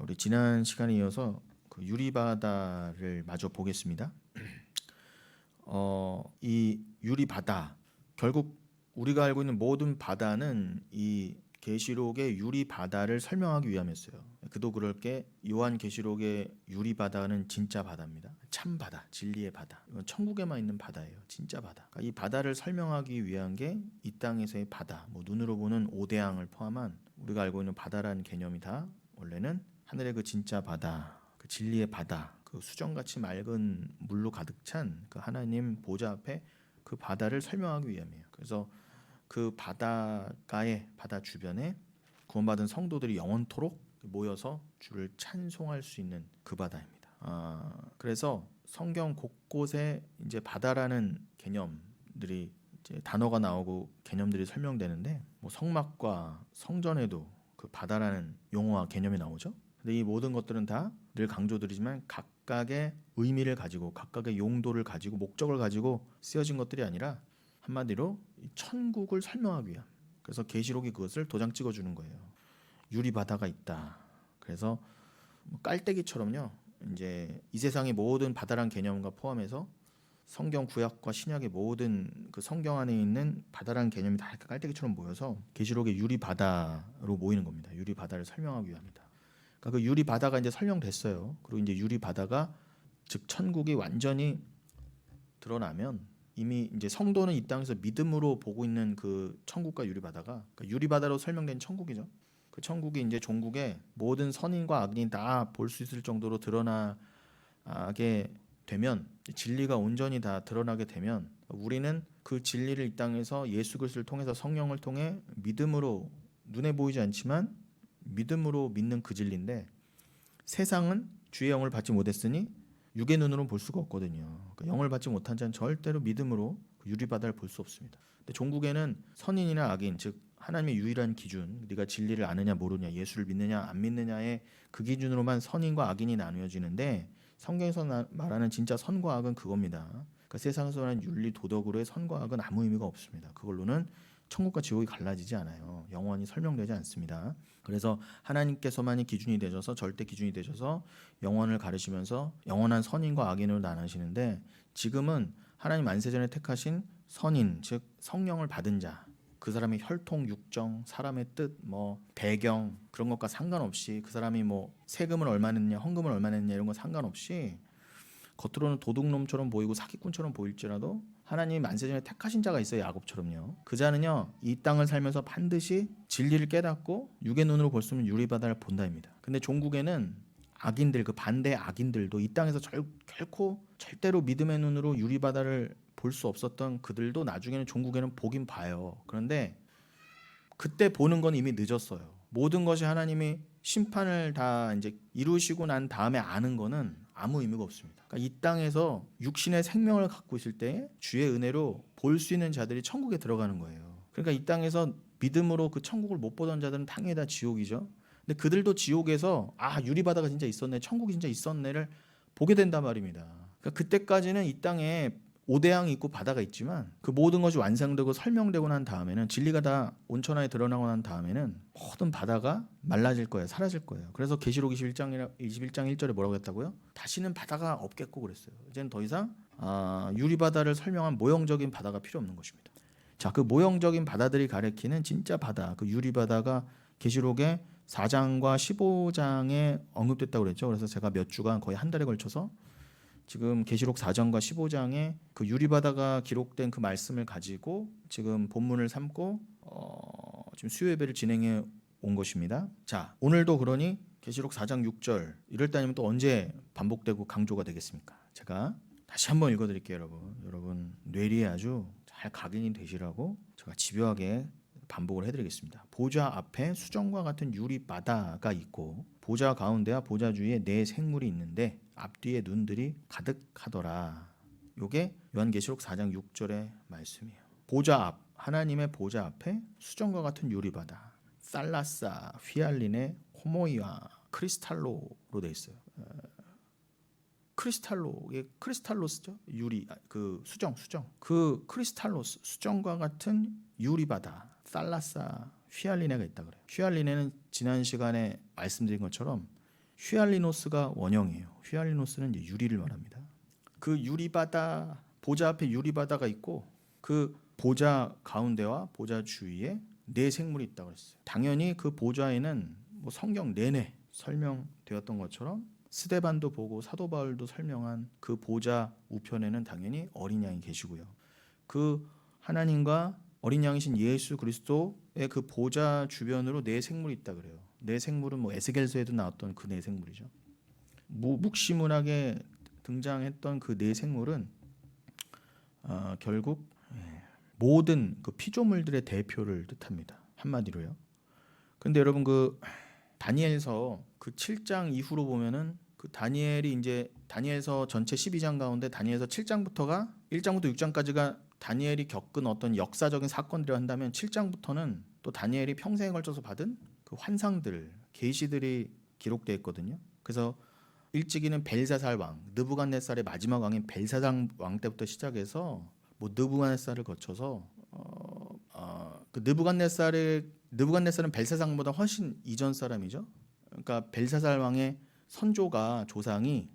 우리 지난 시간에 이어서 그 유리바다를 마저 보겠습니다. 이 유리바다, 결국 우리가 알고 있는 모든 바다는 이 계시록의 유리바다를 설명하기 위함이었어요. 그도 그럴 게 요한계시록의 유리바다는 진짜 바다입니다. 참 바다, 진리의 바다. 이건 천국에만 있는 바다예요. 진짜 바다. 그러니까 이 바다를 설명하기 위한 게 이 땅에서의 바다, 뭐 눈으로 보는 오대양을 포함한 우리가 알고 있는 바다라는 개념이 다 원래는 하늘의 그 진짜 바다, 그 진리의 바다, 그 수정같이 맑은 물로 가득 찬 그 하나님 보좌 앞에 그 바다를 설명하기 위함이에요. 그래서 그 바닷가에, 바다 주변에 구원받은 성도들이 영원토록 모여서 주를 찬송할 수 있는 그 바다입니다. 그래서 성경 곳곳에 이제 바다라는 개념들이 이제 단어가 나오고 개념들이 설명되는데, 뭐 성막과 성전에도 그 바다라는 용어와 개념이 나오죠. 근데 이 모든 것들은 다 늘 강조드리지만 각각의 의미를 가지고 각각의 용도를 가지고 목적을 가지고 쓰여진 것들이 아니라 한마디로 천국을 설명하기 위함. 그래서 계시록이 그것을 도장 찍어주는 거예요. 유리 바다가 있다. 그래서 깔때기처럼요. 이제 이 세상의 모든 바다란 개념과 포함해서 성경 구약과 신약의 모든 그 성경 안에 있는 바다란 개념이 다 깔때기처럼 모여서 계시록의 유리 바다로 모이는 겁니다. 유리 바다를 설명하기 위함이다. 그러니까 그 유리 바다가 이제 설명됐어요. 그리고 이제 유리 바다가 즉 천국이 완전히 드러나면 이미 이제 성도는 이 땅에서 믿음으로 보고 있는 그 천국과 유리바다가 그러니까 유리바다로 설명된 천국이죠. 그 천국이 이제 종국에 모든 선인과 악인이 다 볼 수 있을 정도로 드러나게 되면, 진리가 온전히 다 드러나게 되면 우리는 그 진리를 이 땅에서 예수 그리스도를 통해서 성령을 통해 믿음으로, 눈에 보이지 않지만 믿음으로 믿는 그 진리인데, 세상은 주의 영을 받지 못했으니 육의 눈으로 볼 수가 없거든요. 그러니까 영을 받지 못한 자는 절대로 믿음으로 유리바다를 볼 수 없습니다. 근데 종국에는 선인이나 악인, 즉 하나님의 유일한 기준, 네가 진리를 아느냐 모르냐, 예수를 믿느냐 안 믿느냐의 그 기준으로만 선인과 악인이 나누어지는데, 성경에서 말하는 진짜 선과 악은 그겁니다. 그러니까 세상에서 말하는 윤리 도덕으로의 선과 악은 아무 의미가 없습니다. 그걸로는 천국과 지옥이 갈라지지 않아요. 영원히 설명되지 않습니다. 그래서 하나님께서만이 기준이 되셔서, 절대 기준이 되셔서 영원을 가르시면서 영원한 선인과 악인으로 나누시는데, 지금은 하나님 만세전에 택하신 선인, 즉 성령을 받은 자, 그 사람의 혈통, 육정, 사람의 뜻, 뭐 배경 그런 것과 상관없이, 그 사람이 뭐 세금을 얼마 냈냐, 헌금을 얼마 냈냐 이런 거 상관없이 겉으로는 도둑놈처럼 보이고 사기꾼처럼 보일지라도 하나님이 만세전에 택하신 자가 있어요. 야곱처럼요. 그 자는요 이 땅을 살면서 반드시 진리를 깨닫고 육의 눈으로 볼 수 없는 유리바다를 본다입니다. 근데 종국에는 악인들, 그 반대 악인들도 이 땅에서 결코 절대로 믿음의 눈으로 유리바다를 볼 수 없었던 그들도 나중에는 종국에는 보긴 봐요. 그런데 그때 보는 건 이미 늦었어요. 모든 것이 하나님이 심판을 다 이제 이루시고 난 다음에 아는 거는 아무 의미가 없습니다. 그러니까 이 땅에서 육신의 생명을 갖고 있을 때 주의 은혜로 볼 수 있는 자들이 천국에 들어가는 거예요. 그러니까 이 땅에서 믿음으로 그 천국을 못 보던 자들은 당연히 다 지옥이죠. 근데 그들도 지옥에서 유리바다가 진짜 있었네, 천국이 진짜 있었네를 보게 된단 말입니다. 그러니까 그때까지는 이 땅에 오대양이 있고 바다가 있지만 그 모든 것이 완성되고 설명되고 난 다음에는, 진리가 다 온천하에 드러나고 난 다음에는 모든 바다가 말라질 거예요. 사라질 거예요. 그래서 계시록 21장 1절에 뭐라고 했다고요? 다시는 바다가 없겠고 그랬어요. 이제는 더 이상 유리바다를 설명한 모형적인 바다가 필요 없는 것입니다. 자, 그 모형적인 바다들이 가리키는 진짜 바다, 그 유리바다가 계시록의 4장과 15장에 언급됐다고 그랬죠. 그래서 제가 몇 주간 거의 한 달에 걸쳐서 지금 계시록 4장과 15장에 그 유리바다가 기록된 그 말씀을 가지고 지금 본문을 삼고 지금 수요 예배를 진행해 온 것입니다. 자, 오늘도 그러니 계시록 4장 6절 이럴 때 아니면 또 언제 반복되고 강조가 되겠습니까? 제가 다시 한번 읽어드릴게요. 여러분 뇌리에 아주 잘 각인이 되시라고 제가 집요하게 반복을 해드리겠습니다. 보좌 앞에 수정과 같은 유리바다가 있고 보좌 가운데와 보좌 주위에 네 생물이 있는데 앞뒤에 눈들이 가득하더라. 요게 요한계시록 4장 6절의 말씀이에요. 보좌 앞, 하나님의 보좌 앞에 수정과 같은 유리바다, 살라사, 휘알리네, 호모이와 크리스탈로로 돼 있어요. 크리스탈로스죠. 유리, 그 수정. 그 크리스탈로스, 수정과 같은 유리바다, 살라사, 휘알리네가 있다 그래요. 휘알리네는 지난 시간에 말씀드린 것처럼 휘알리노스가 원형이에요. 휘알리노스는 이제 유리를 말합니다. 그 유리바다, 보좌 앞에 유리바다가 있고 그 보좌 가운데와 보좌 주위에 네 생물이 있다고 했어요. 당연히 그 보좌에는 뭐 성경 내내 설명되었던 것처럼 스데반도 보고 사도 바울도 설명한 그 보좌 우편에는 당연히 어린 양이 계시고요. 그 하나님과 어린 양이신 예수 그리스도의 그 보좌 주변으로 네 생물이 있다 그래요. 네 생물은 뭐 에스겔서에도 나왔던 그 네 생물이죠. 묵시문학에 등장했던 그 네 생물은 결국 모든 그 피조물들의 대표를 뜻합니다. 한마디로요. 근데 여러분 그 다니엘서 그 7장 이후로 보면은 그 다니엘이 이제 다니엘서 전체 12장 가운데 다니엘서 7장부터가 1장부터 6장까지가 다니엘이 겪은 어떤 역사적인 사건들을 한다면 7장부터는 또 다니엘이 평생에 걸쳐서 받은 그 환상들, 계시들이 기록되어 있거든요. 그래서 일찍이는 벨사살 왕, 느부갓네살의 마지막 왕인 벨사살 왕 때부터 시작해서 뭐 느부갓네살을 거쳐서 그 느부갓네살은 벨사살보다 훨씬 이전 사람이죠. 그러니까 벨사살 왕의 선조가 조상이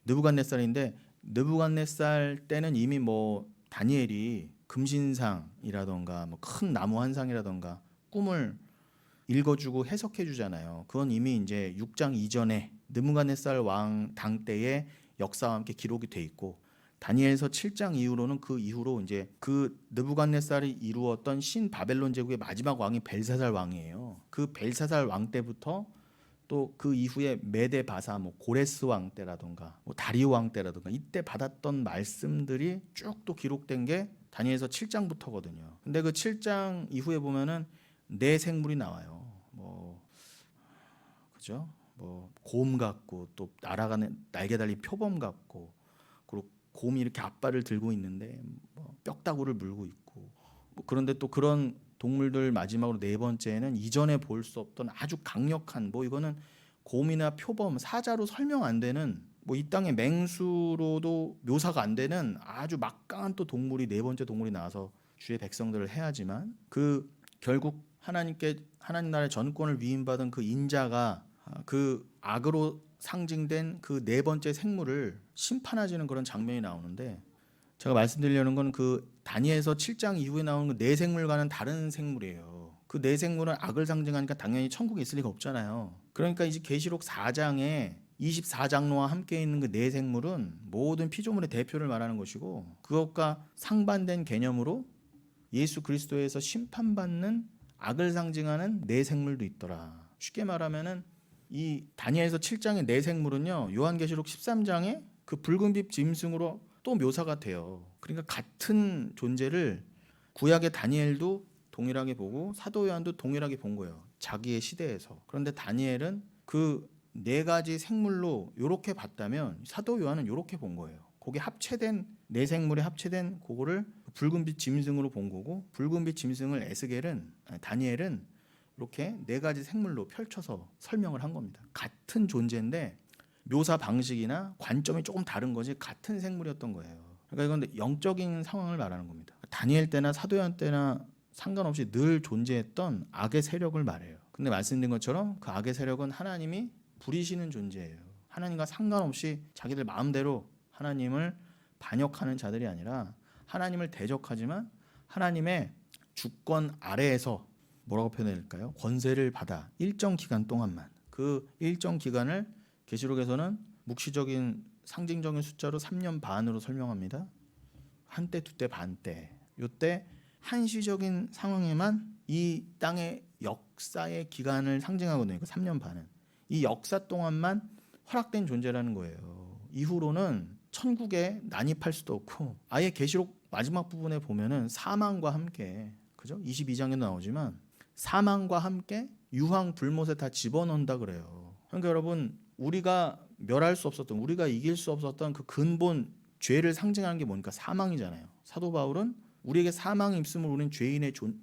느부갓네살인데 느부갓네살 때는 이미 뭐 다니엘이 금신상이라던가 뭐 큰 나무 환상이라던가 꿈을 읽어주고 해석해주잖아요. 그건 이미 이제 6장 이전에 느부갓네살 왕 당대의 역사와 함께 기록이 돼 있고 다니엘서 7장 이후로는 그 이후로 이제 그 느부갓네살이 이루었던 신 바벨론 제국의 마지막 왕이 벨사살 왕이에요. 그 벨사살 왕 때부터 또 그 이후에 메데 바사 뭐 고레스 왕 때라던가 뭐 다리오 왕 때라던가 이때 받았던 말씀들이 쭉 또 기록된 게 다니엘서 7장부터거든요. 근데 그 7장 이후에 보면은 네 생물이 나와요. 뭐 그죠? 뭐 곰 같고 또 날아가는 날개 달린 표범 같고 그리고 곰이 이렇게 앞발을 들고 있는데 뭐 뼈다구를 물고 있고 뭐 그런데 또 그런 동물들 마지막으로 네 번째는 이전에 볼 수 없던 아주 강력한 뭐 이거는 곰이나 표범 사자로 설명 안 되는 뭐 이 땅의 맹수로도 묘사가 안 되는 아주 막강한 또 동물이 네 번째 동물이 나와서 주의 백성들을 해하지만 그 결국 하나님 나라의 전권을 위임받은 그 인자가 그 악으로 상징된 그 네 번째 생물을 심판하시는 그런 장면이 나오는데 제가 말씀드리려는 건 그 다니엘서 7장 이후에 나오는 그 네 생물과는 다른 생물이에요. 그 네 생물은 악을 상징하니까 당연히 천국에 있을 리가 없잖아요. 그러니까 이제 계시록 4장에 24장로와 함께 있는 그 네 생물은 모든 피조물의 대표를 말하는 것이고 그것과 상반된 개념으로 예수 그리스도에서 심판받는 악을 상징하는 네 생물도 있더라. 쉽게 말하면은 이 다니엘서 7장의 네 생물은요 요한계시록 13장에 그 붉은빛 짐승으로 또 묘사가 돼요. 그러니까 같은 존재를 구약의 다니엘도 동일하게 보고 사도 요한도 동일하게 본 거예요. 자기의 시대에서. 그런데 다니엘은 그 네 가지 생물로 이렇게 봤다면 사도 요한은 이렇게 본 거예요. 거기 합체된 네 생물에 합체된 그거를 붉은빛 짐승으로 본 거고 붉은빛 짐승을 다니엘은 이렇게 네 가지 생물로 펼쳐서 설명을 한 겁니다. 같은 존재인데 묘사 방식이나 관점이 조금 다른 거지 같은 생물이었던 거예요. 그러니까 이건 영적인 상황을 말하는 겁니다. 다니엘 때나 사도연 때나 상관없이 늘 존재했던 악의 세력을 말해요. 근데 말씀드린 것처럼 그 악의 세력은 하나님이 부리시는 존재예요. 하나님과 상관없이 자기들 마음대로 하나님을 반역하는 자들이 아니라 하나님을 대적하지만 하나님의 주권 아래에서 뭐라고 표현할까요? 권세를 받아 일정 기간 동안만 그 일정 기간을 계시록에서는 묵시적인 상징적인 숫자로 3년 반으로 설명합니다. 한때 두때 반때 요때 한시적인 상황에만 이 땅의 역사의 기간을 상징하거든요. 그 3년 반은 이 역사 동안만 허락된 존재라는 거예요. 이후로는 천국에 난입할 수도 없고 아예 계시록 마지막 부분에 보면은 사망과 함께 그죠? 22장에도 나오지만 사망과 함께 유황 불못에 다 집어넣는다 그래요. 그러니까 여러분 우리가 멸할 수 없었던 우리가 이길 수 없었던 그 근본 죄를 상징하는 게 뭡니까? 사망이잖아요. 사도 바울은 우리에게 사망이 있음을 우리는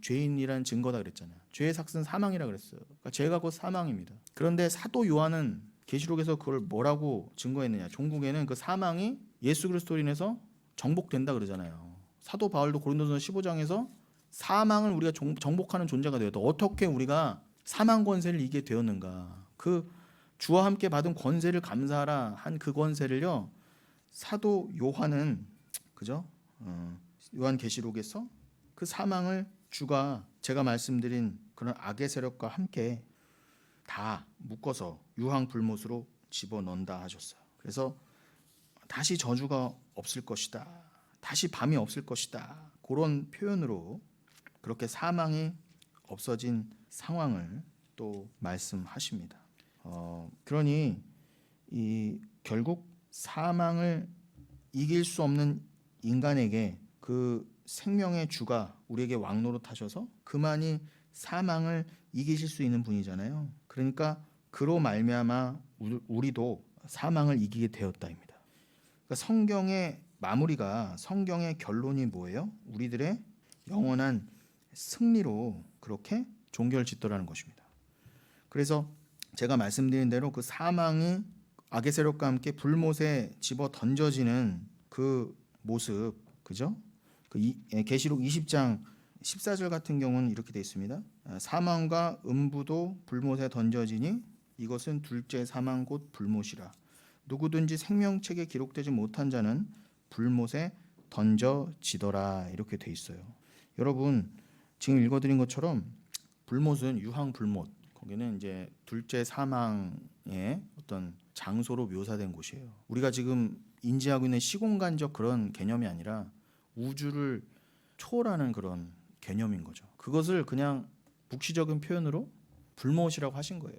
죄인이라는 증거다 그랬잖아요. 죄의 삭은 사망이라 그랬어요. 그러니까 죄가 곧 사망입니다. 그런데 사도 요한은 계시록에서 그걸 뭐라고 증거했느냐? 종국에는 그 사망이 예수 그리스도로 인해서 정복된다 그러잖아요. 사도 바울도 고린도전서 15장에서 사망을 우리가 정복하는 존재가 되었다. 어떻게 우리가 사망 권세를 이기게 되었는가? 그 주와 함께 받은 권세를 감사하라 한 그 권세를요. 사도 요한은 그죠? 요한계시록에서 그 사망을 주가 제가 말씀드린 그런 악의 세력과 함께 다 묶어서 유황 불못으로 집어넣는다 하셨어요. 그래서 다시 저주가 없을 것이다. 다시 밤이 없을 것이다. 그런 표현으로 그렇게 사망이 없어진 상황을 또 말씀하십니다. 그러니 이 결국 사망을 이길 수 없는 인간에게 그 생명의 주가 우리에게 왕노릇하셔서 그만이 사망을 이기실 수 있는 분이잖아요. 그러니까 그로 말미암아 우리도 사망을 이기게 되었다입니다. 그러니까 성경의 마무리가 성경의 결론이 뭐예요? 우리들의 영원한 승리로 그렇게 종결짓더라는 것입니다. 그래서 제가 말씀드린 대로 그 사망이 악의 세력과 함께 불못에 집어 던져지는 그 모습, 그죠? 계시록 20장 14절 같은 경우는 이렇게 되어 있습니다. 사망과 음부도 불못에 던져지니 이것은 둘째 사망 곧 불못이라. 누구든지 생명책에 기록되지 못한 자는 불못에 던져지더라. 이렇게 되어 있어요. 여러분 지금 읽어드린 것처럼 불못은 유황 불못, 거기는 이제 둘째 사망의 어떤 장소로 묘사된 곳이에요. 우리가 지금 인지하고 있는 시공간적 그런 개념이 아니라 우주를 초월하는 그런 개념인 거죠. 그것을 그냥 묵시적인 표현으로 불못이라고 하신 거예요.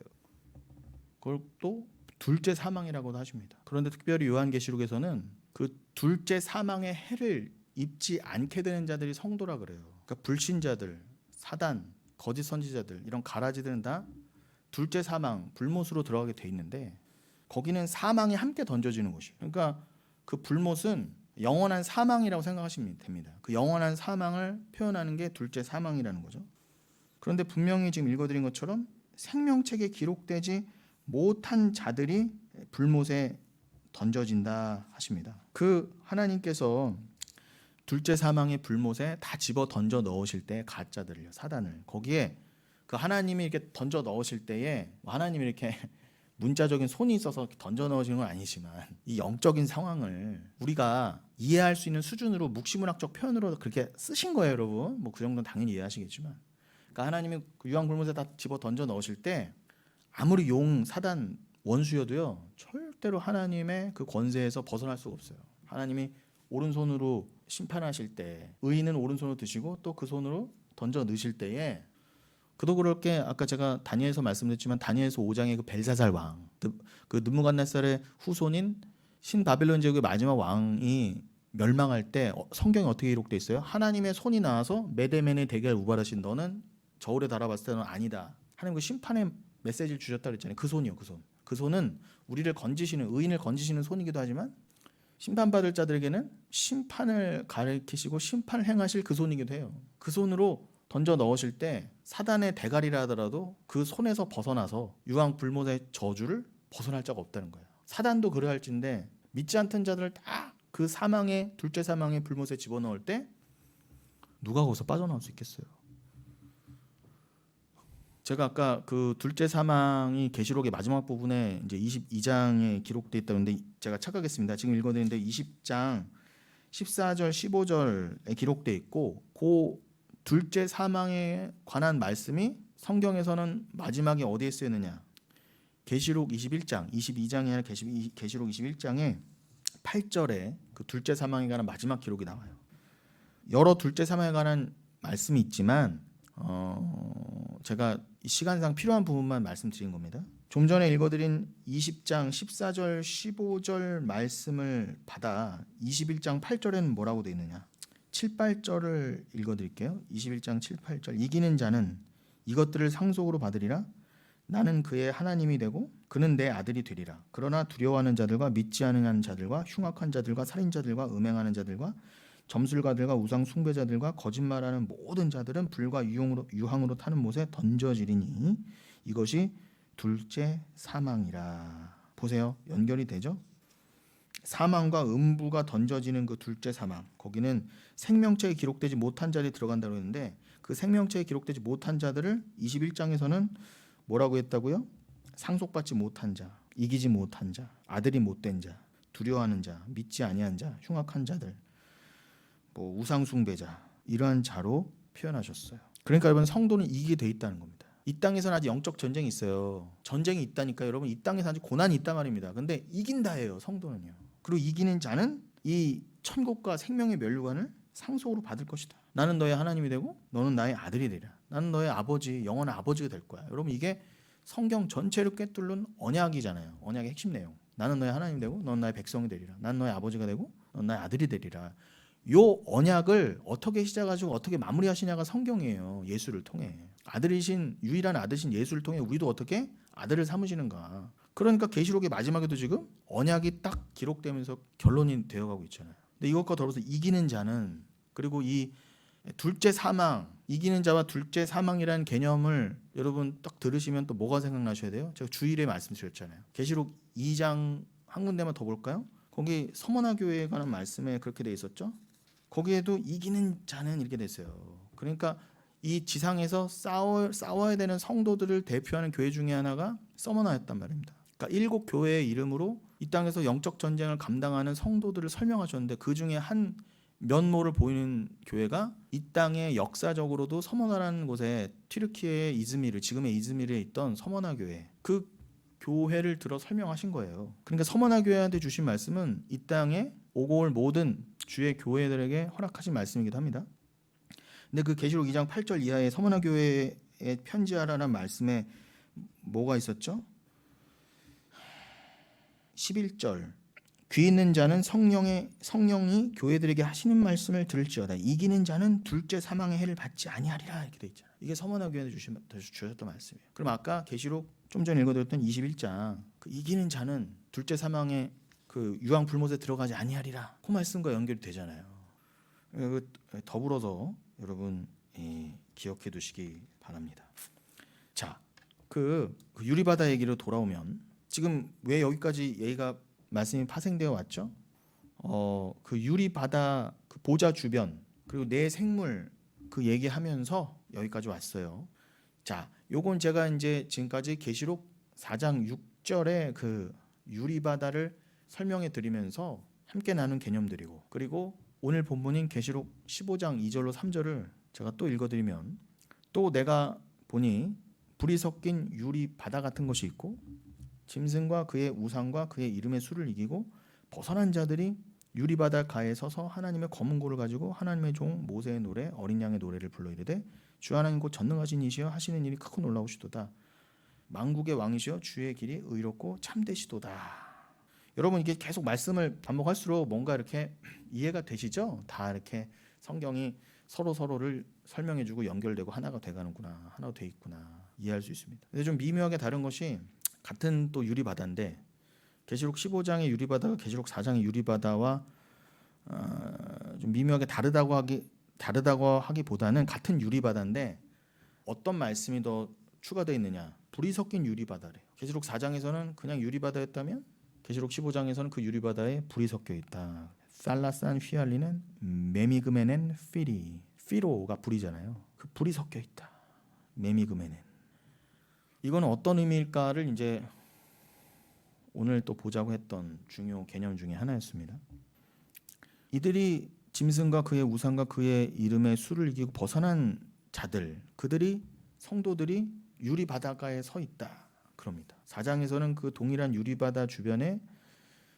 그걸 또 둘째 사망이라고도 하십니다. 그런데 특별히 요한계시록에서는 그 둘째 사망의 해를 입지 않게 되는 자들이 성도라 그래요. 그러니까 불신자들, 사단, 거짓 선지자들 이런 가라지들은 다 둘째 사망, 불못으로 들어가게 돼 있는데 거기는 사망이 함께 던져지는 곳이에요. 그러니까 그 불못은 영원한 사망이라고 생각하시면 됩니다. 그 영원한 사망을 표현하는 게 둘째 사망이라는 거죠. 그런데 분명히 지금 읽어드린 것처럼 생명책에 기록되지 못한 자들이 불못에 던져진다 하십니다. 그 하나님께서 둘째 사망의 불못에 다 집어 던져 넣으실 때 가짜들을요, 사단을 거기에 그 하나님이 이렇게 던져 넣으실 때에 하나님이 이렇게 문자적인 손이 있어서 던져 넣으시는 건 아니지만 이 영적인 상황을 우리가 이해할 수 있는 수준으로 묵시문학적 표현으로 그렇게 쓰신 거예요, 여러분. 뭐 그 정도는 당연히 이해하시겠지만, 그러니까 하나님이 그 유황 불못에 다 집어 던져 넣으실 때 아무리 용 사단 원수여도요 절대로 하나님의 그 권세에서 벗어날 수가 없어요. 하나님이 오른손으로 심판하실 때 의인은 오른손으로 드시고 또 그 손으로 던져 넣으실 때에 그도 그렇게 아까 제가 다니엘서 말씀드렸지만 다니엘서 5장의 그 벨사살 왕, 그 느부갓네살의 후손인 신바벨론 제국의 마지막 왕이 멸망할 때 성경에 어떻게 기록돼 있어요? 하나님의 손이 나와서 메데멘의 대결 우발하신 너는 저울에 달아봤을 때는 아니다. 하나님 그 심판의 메시지를 주셨다 그랬잖아요. 그 손이요, 그 손. 그 손은 우리를 건지시는 의인을 건지시는 손이기도 하지만 심판받을 자들에게는 심판을 가리키시고 심판을 행하실 그 손이기도 해요. 그 손으로 던져 넣으실 때 사단의 대가리라 하더라도 그 손에서 벗어나서 유황 불못의 저주를 벗어날 자가 없다는 거예요. 사단도 그래 할진데 믿지 않던 자들을 다 그 사망의 둘째 사망의 불못에 집어넣을 때 누가 거기서 빠져나올 수 있겠어요? 제가 아까 그 둘째 사망이 계시록의 마지막 부분에 이제 22장에 기록돼 있다는데 제가 착각했습니다. 지금 읽어드리는데 20장 14절 15절에 기록돼 있고 그 둘째 사망에 관한 말씀이 성경에서는 마지막에 어디에 쓰였느냐? 계시록 21장, 22장이 아니라 계시록 21장에 8절에 그 둘째 사망에 관한 마지막 기록이 나와요. 여러 둘째 사망에 관한 말씀이 있지만 제가 시간상 필요한 부분만 말씀드린 겁니다. 좀 전에 읽어드린 20장 14절 15절 말씀을 받아 21장 8절에는 뭐라고 되어 있느냐? 7, 8절을 읽어드릴게요. 21장 7, 8절 이기는 자는 이것들을 상속으로 받으리라. 나는 그의 하나님이 되고 그는 내 아들이 되리라. 그러나 두려워하는 자들과 믿지 않는 자들과 흉악한 자들과 살인자들과 음행하는 자들과 점술가들과 우상 숭배자들과 거짓말하는 모든 자들은 불과 유황으로 타는 못에 던져지리니 이것이 둘째 사망이라. 보세요. 연결이 되죠? 사망과 음부가 던져지는 그 둘째 사망, 거기는 생명체에 기록되지 못한 자들이 들어간다고 했는데 그 생명체에 기록되지 못한 자들을 21장에서는 뭐라고 했다고요? 상속받지 못한 자, 이기지 못한 자, 아들이 못된 자, 두려워하는 자, 믿지 아니한 자, 흉악한 자들, 뭐 우상 숭배자, 이러한 자로 표현하셨어요. 그러니까 여러분, 성도는 이기게 돼 있다는 겁니다. 이 땅에서는 아직 영적 전쟁이 있어요. 전쟁이 있다니까 여러분, 이 땅에서 아직 고난이 있단 말입니다. 근데 이긴다예요, 성도는요. 그리고 이기는 자는 이 천국과 생명의 면류관을 상속으로 받을 것이다. 나는 너의 하나님이 되고 너는 나의 아들이 되리라. 나는 너의 아버지, 영원한 아버지가 될 거야. 여러분, 이게 성경 전체를 꿰뚫는 언약이잖아요. 언약의 핵심 내용. 나는 너의 하나님이 되고 너는 나의 백성이 되리라. 나는 너의 아버지가 되고 너는 나의 아들이 되리라. 요 언약을 어떻게 시작하시고 어떻게 마무리하시냐가 성경이에요. 예수를 통해. 아들이신, 유일한 아들이신 예수를 통해 우리도 어떻게 아들을 삼으시는가. 그러니까 계시록의 마지막에도 지금 언약이 딱 기록되면서 결론이 되어가고 있잖아요. 근데 이것과 더불어서 이기는 자는, 그리고 이 둘째 사망, 이기는 자와 둘째 사망이라는 개념을 여러분 딱 들으시면 또 뭐가 생각나셔야 돼요? 제가 주일에 말씀드렸잖아요. 계시록 2장 한 군데만 더 볼까요? 거기 서머나 교회에 관한 말씀에 그렇게 돼 있었죠. 거기에도 이기는 자는 이렇게 됐어요. 그러니까 이 지상에서 싸워야 되는 성도들을 대표하는 교회 중에 하나가 서머나였단 말입니다. 그러니까 7 교회의 이름으로 이 땅에서 영적 전쟁을 감당하는 성도들을 설명하셨는데, 그 중에 한 면모를 보이는 교회가 이 땅에 역사적으로도 서머나라는 곳에 튀르키예의 이즈미르, 지금의 이즈미르에 있던 서머나 교회, 그 교회를 들어 설명하신 거예요. 그러니까 서머나 교회한테 주신 말씀은 이 땅에 오고 올 모든 주의 교회들에게 허락하신 말씀이기도 합니다. 근데 그 계시록 2장 8절 이하의 서머나 교회에 편지하라는 말씀에 뭐가 있었죠? 11절, 귀 있는 자는 성령이 교회들에게 하시는 말씀을 들을지어다. 이기는 자는 둘째 사망의 해를 받지 아니하리라, 이렇게 돼 있잖아요. 이게 서머나 교회한테 주셨던 말씀이에요. 그럼 아까 계시록 좀 전에 읽어드렸던 21장, 그 이기는 자는 둘째 사망의 그 유황 불못에 들어가지 아니하리라, 그 말씀과 연결이 되잖아요. 더불어서 여러분 기억해 두시기 바랍니다. 자, 그 유리바다 얘기로 돌아오면, 지금 왜 여기까지 얘기가 말씀이 파생되어 왔죠? 그 유리바다 그 보좌 주변, 그리고 내 생물 그 얘기하면서 여기까지 왔어요. 자, 요건 제가 이제 지금까지 계시록 4장 6절에 그 유리바다를 설명해 드리면서 함께 나눈 개념들이고, 그리고 오늘 본문인 계시록 15장 2절로 3절을 제가 또 읽어드리면, 또 내가 보니 불이 섞인 유리바다 같은 것이 있고, 짐승과 그의 우상과 그의 이름의 수를 이기고 벗어난 자들이 유리바다 가에 서서 하나님의 검은 고를 가지고 하나님의 종 모세의 노래, 어린 양의 노래를 불러 이르되, 주 하나님 곧 전능하신 이시여 하시는 일이 크고 놀라우시도다. 만국의 왕이시여 주의 길이 의롭고 참되시도다. 여러분, 이게 계속 말씀을 반복할수록 뭔가 이렇게 이해가 되시죠? 다 이렇게 성경이 서로를 설명해주고 연결되고 하나가 돼가는구나, 하나가 돼 있구나, 이해할 수 있습니다. 근데 좀 미묘하게 다른 것이, 같은 또 유리바다인데 계시록 15장의 유리바다가 계시록 4장의 유리바다와 좀 미묘하게 다르다고 하기보다는 같은 유리바다인데 어떤 말씀이 더 추가되어 있느냐, 불이 섞인 유리바다래요. 계시록 4장에서는 그냥 유리바다였다면 계시록 15장에서는 그 유리바다에 불이 섞여 있다. 살라산 휘알리는 메미그메넨 피로가 불이잖아요. 그 불이 섞여 있다. 메미그메넨. 이건 어떤 의미일까를 이제 오늘 또 보자고 했던 중요 개념 중에 하나였습니다. 이들이 짐승과 그의 우상과 그의 이름의 수를 이기고 벗어난 자들, 그들이 성도들이 유리바다가에 서 있다, 그럽니다. 4장에서는 그 동일한 유리바다 주변에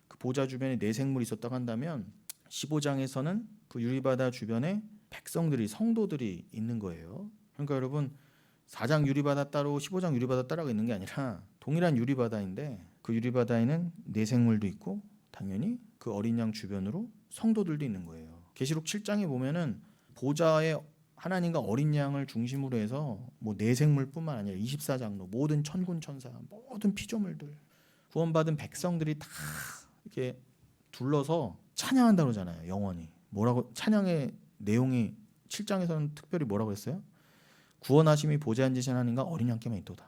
그 보좌 주변에 네 생물이 있었다고 한다면 15장에서는 그 유리바다 주변에 백성들이, 성도들이 있는 거예요. 그러니까 여러분, 4장 유리바다 따로 15장 유리바다 따로가 있는 게 아니라 동일한 유리바다인데, 그 유리바다에는 네 생물도 있고 당연히 그 어린 양 주변으로 성도들도 있는 거예요. 계시록 7장에 보면은 보좌에 하나님과 어린 양을 중심으로 해서 뭐 네 생물뿐만 아니라 24장로 모든 천군 천사, 모든 피조물들, 구원받은 백성들이 다 이렇게 둘러서 찬양한다고 그러잖아요. 영원히 뭐라고, 찬양의 내용이 7장에서는 특별히 뭐라고 했어요? 구원하심이 보좌에 앉으신 하나님과 어린 양께만 있도다.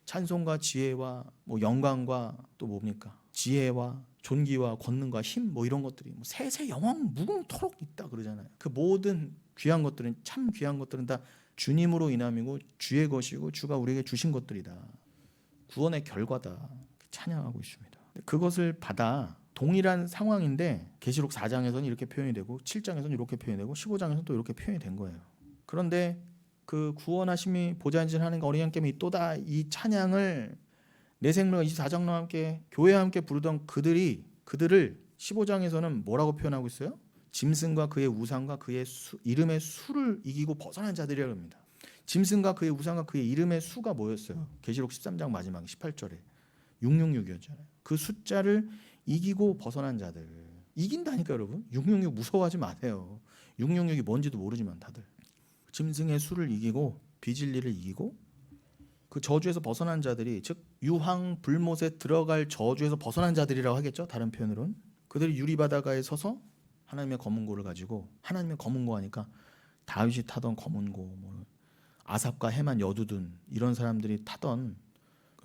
찬송과 지혜와 뭐 영광과 또 뭡니까? 지혜와 존귀와 권능과 힘, 뭐 이런 것들이 뭐 세세 영원 무궁토록 있다 그러잖아요. 그 모든 귀한 것들은, 참 귀한 것들은 다 주님으로 인함이고 주의 것이고 주가 우리에게 주신 것들이다. 구원의 결과다 찬양하고 있습니다. 그것을 받아 동일한 상황인데 계시록 4장에서는 이렇게 표현이 되고 7장에서는 이렇게 표현이 되고 15장에서는 또 이렇게 표현이 된 거예요. 그런데 그 구원하심이 보좌진하는 어린 양께면 있도다 이 찬양을 내 생명과 24장로와 함께 교회와 함께 부르던 그들을 15장에서는 뭐라고 표현하고 있어요? 짐승과 그의 우상과 그의 이름의 수를 이기고 벗어난 자들이라고 합니다. 짐승과 그의 우상과 그의 이름의 수가 뭐였어요? 계시록 13장 마지막 18절에 666이었잖아요. 그 숫자를 이기고 벗어난 자들. 이긴다니까 여러분. 666 무서워하지 마세요. 666이 뭔지도 모르지만 다들. 짐승의 수를 이기고 비진리를 이기고 그 저주에서 벗어난 자들이 즉 유황 불못에 들어갈 저주에서 벗어난 자들이라고 하겠죠. 다른 표현으로는. 그들이 유리바다가에 서서 하나님의 검은고를 가지고 하나님의 검은고 하니까 다윗이 타던 검은고 뭐 아삽과 해만 여두둔 이런 사람들이 타던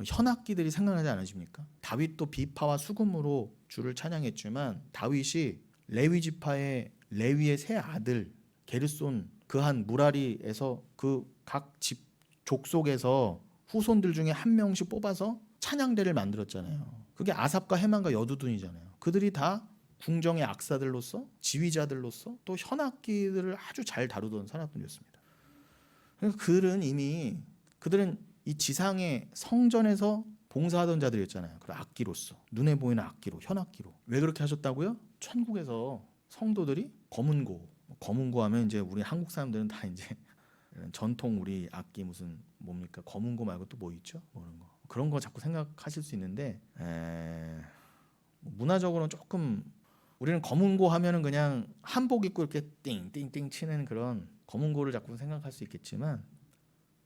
현악기들이 생각나지 않으십니까? 다윗도 비파와 수금으로 주를 찬양했지만 다윗이 레위 지파의 레위의 세 아들 게르손 그 한 무라리에서 그 각 집 족속에서 후손들 중에 한 명씩 뽑아서 찬양대를 만들었잖아요. 그게 아삽과 해만과 여두둔이잖아요. 그들이 다 궁정의 악사들로서 지휘자들로서 또 현악기들을 아주 잘 다루던 사람들이었습니다. 그러니까 그들은 이 지상의 성전에서 봉사하던 자들이었잖아요. 그 악기로서 눈에 보이는 악기로 현악기로 왜 그렇게 하셨다고요? 천국에서 성도들이 검은고 하면 이제 우리 한국 사람들은 다 이제 전통 우리 악기 무슨 뭡니까 검은고 말고 또 뭐 있죠? 그런 거 자꾸 생각하실 수 있는데 문화적으로는 조금 우리는 검은고 하면은 그냥 한복 입고 이렇게 띵띵띵 치는 그런 검은고를 자꾸 생각할 수 있겠지만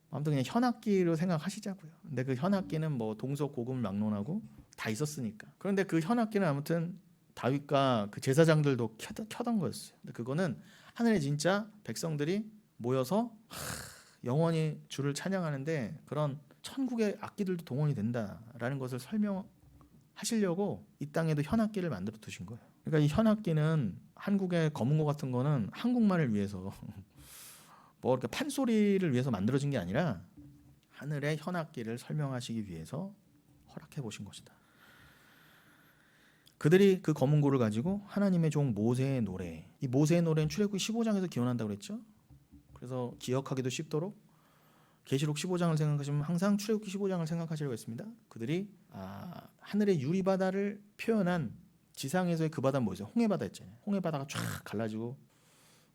아무튼 그냥 현악기로 생각하시자고요. 근데 그 현악기는 뭐 동서 고금 막론하고 다 있었으니까. 그런데 그 현악기는 아무튼 다윗과 그 제사장들도 켜던 거였어요. 근데 그거는 하늘에 진짜 백성들이 모여서 영원히 주를 찬양하는데 그런 천국의 악기들도 동원이 된다라는 것을 설명하시려고 이 땅에도 현악기를 만들어 두신 거예요. 그러니까 이 현악기는 한국의 검은고 같은 거는 한국말을 위해서 뭐 이렇게 판소리를 위해서 만들어진 게 아니라 하늘의 현악기를 설명하시기 위해서 허락해 보신 것이다. 그들이 그 검은고를 가지고 하나님의 종 모세의 노래, 이 모세의 노래는 출애굽기 15장에서 기원한다고 그랬죠. 그래서 기억하기도 쉽도록 계시록 15장을 생각하시면 항상 출애굽기 15장을 생각하시려고 했습니다. 그들이 하늘의 유리바다를 표현한 지상에서의 그 바다는 뭐였어요? 홍해바다였잖아요. 홍해바다가 쫙 갈라지고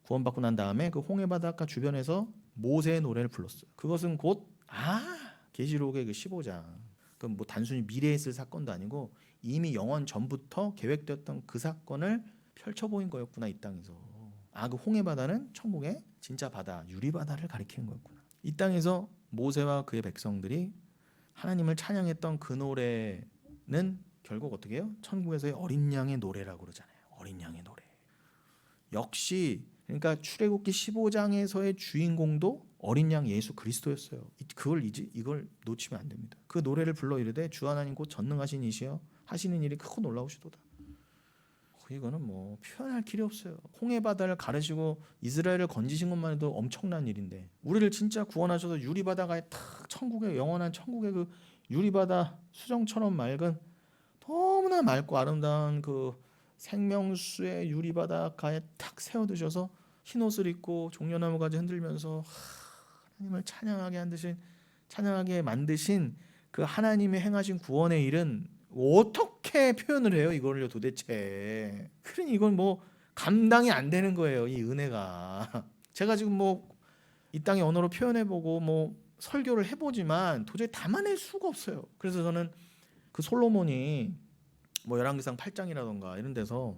구원받고 난 다음에 그 홍해바닷가 주변에서 모세의 노래를 불렀어요. 그것은 곧 계시록의 그 15장. 그 뭐 단순히 미래에 있을 사건도 아니고 이미 영원 전부터 계획되었던 그 사건을 펼쳐 보인 거였구나 이 땅에서. 그 홍해바다는 천국의 진짜 바다, 유리바다를 가리키는 거였구나. 이 땅에서 모세와 그의 백성들이 하나님을 찬양했던 그 노래는 결국 어떻게 해요? 천국에서의 어린 양의 노래라고 그러잖아요. 어린 양의 노래. 역시 그러니까 출애굽기 15장에서의 주인공도 어린 양 예수 그리스도였어요. 이걸 놓치면 안 됩니다. 그 노래를 불러 이르되 주 하나님 곧 전능하신 이시여 하시는 일이 크고 놀라우시도다. 이거는 뭐 표현할 길이 없어요. 홍해바다를 가르시고 이스라엘을 건지신 것만 해도 엄청난 일인데 우리를 진짜 구원하셔서 유리바다가 탁 천국의 영원한 천국의 그 유리바다 수정처럼 맑은 너무나 맑고 아름다운 그 생명수의 유리바닷가에 탁 세워두셔서 흰옷을 입고 종려나무 가지 흔들면서 하나님을 찬양하게 만드신 그 하나님의 행하신 구원의 일은 어떻게 표현을 해요? 이걸요 도대체. 그러니 이건 뭐 감당이 안 되는 거예요. 이 은혜가. 제가 지금 뭐 이 땅의 언어로 표현해보고 뭐 설교를 해보지만 도저히 담아낼 수가 없어요. 그래서 저는 그 솔로몬이 뭐 열왕기상 8장이라던가 이런 데서